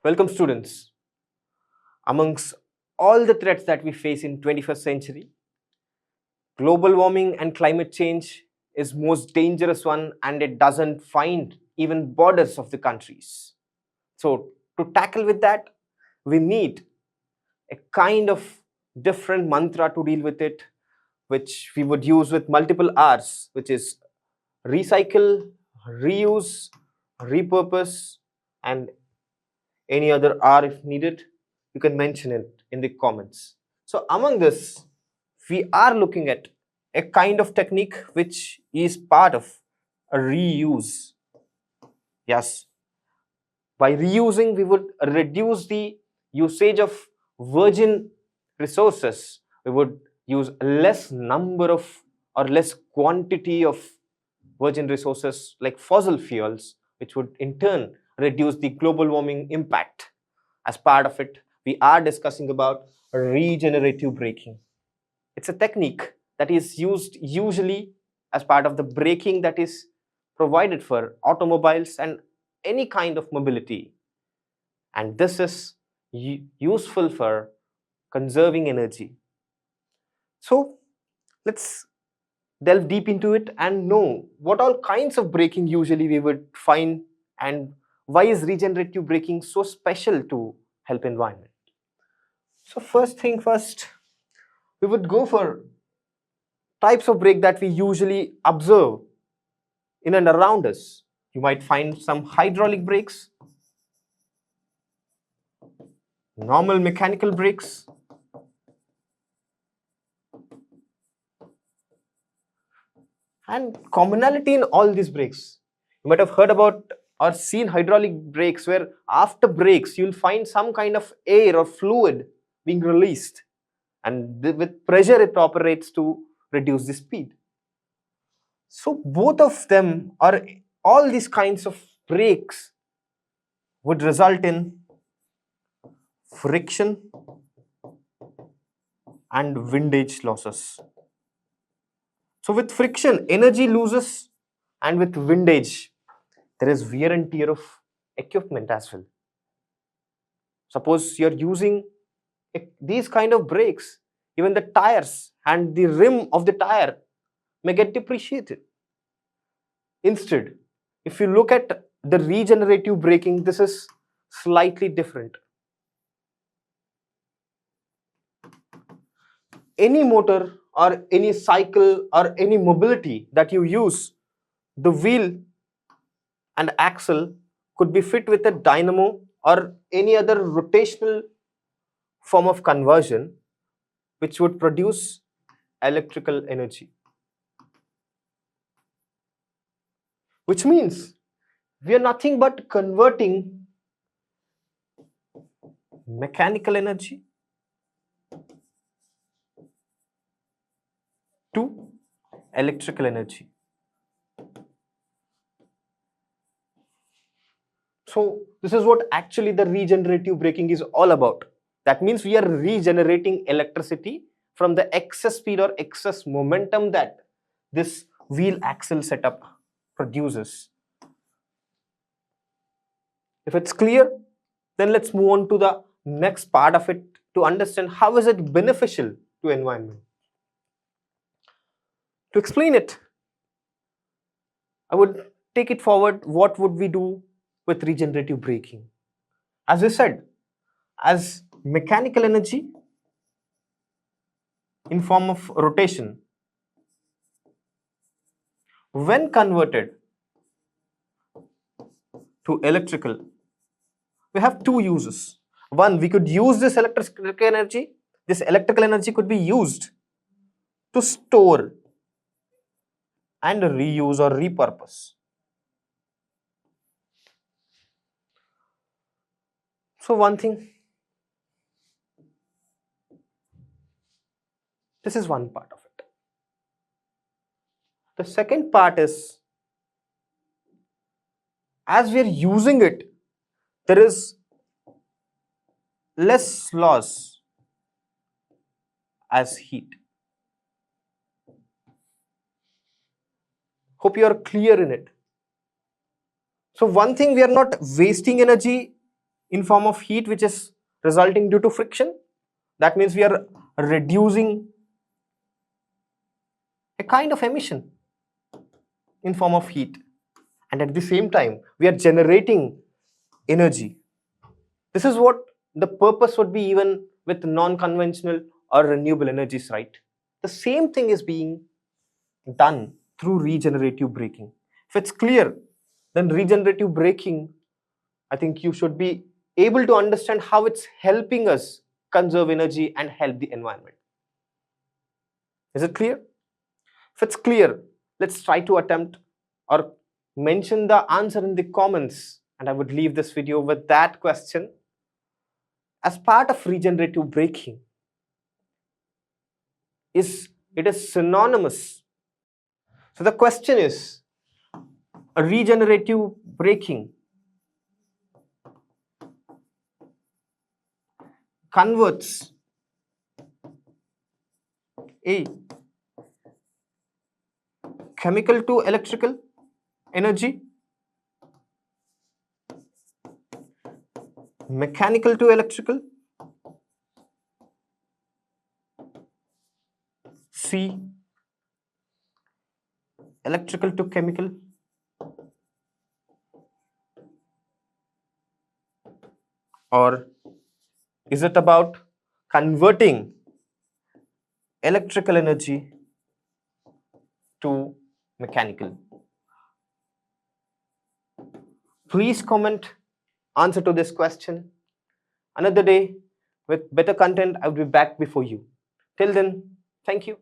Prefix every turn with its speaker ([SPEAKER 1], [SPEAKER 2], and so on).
[SPEAKER 1] Welcome students. Amongst all the threats that we face in 21st century, global warming and climate change is most dangerous one, and it doesn't find even borders of the countries. So to tackle with that, we need a kind of different mantra to deal with it, which we would use with multiple R's, which is recycle, reuse, repurpose, and any other R if needed. You can mention it in the comments. So among this, we are looking at a kind of technique which is part of a reuse. Yes, by reusing, we would reduce the usage of virgin resources. We would use less number of or less quantity of virgin resources like fossil fuels, which would in turn reduce the global warming impact. As part of it, we are discussing about regenerative braking. It's a technique that is used usually as part of the braking that is provided for automobiles and any kind of mobility. And this is useful for conserving energy. So let's delve deep into it and know what all kinds of braking usually we would find and why is regenerative braking so special to help environment. So first thing first, we would go for types of brake that we usually observe in and around us. You might find some hydraulic brakes, normal mechanical brakes, and commonality in all these brakes. You might have heard about or seen hydraulic brakes where after brakes you'll find some kind of air or fluid being released, and with pressure it operates to reduce the speed. So both of them or all these kinds of brakes would result in friction and windage losses. So with friction, energy loses, and with windage, there is wear and tear of equipment as well. Suppose you're using these kind of brakes, even the tires and the rim of the tire may get depreciated. Instead, if you look at the regenerative braking, this is slightly different. Any motor or any cycle or any mobility that you use, the wheel and axle could be fit with a dynamo or any other rotational form of conversion which would produce electrical energy. Which means we are nothing but converting mechanical energy to electrical energy. So this is what actually the regenerative braking is all about. That means we are regenerating electricity from the excess speed or excess momentum that this wheel axle setup produces. If it's clear, then let's move on to the next part of it to understand how is it beneficial to environment. To explain it, I would take it forward. What would we do with regenerative braking? As I said, as mechanical energy in form of rotation, when converted to electrical, we have two uses. One, we could use this electrical energy. This electrical energy could be used to store and reuse or repurpose. So one thing, this is one part of it. The second part is, as we are using it, there is less loss as heat. Hope you are clear in it. So one thing, we are not wasting energy in form of heat which is resulting due to friction. That means we are reducing a kind of emission in form of heat, and at the same time we are generating energy. This is what the purpose would be even with non-conventional or renewable energies, right? The same thing is being done through regenerative braking. If it's clear, then regenerative braking, I think you should be able to understand how it's helping us conserve energy and help the environment. Is it clear? If it's clear, let's try to attempt or mention the answer in the comments, and I would leave this video with that question. As part of regenerative braking, it is synonymous. So the question is, a regenerative braking converts a chemical to electrical energy, mechanical to electrical, C, electrical to chemical, or is it about converting electrical energy to mechanical? Please comment answer to this question. Another day with better content, I will be back before you. Till then, thank you.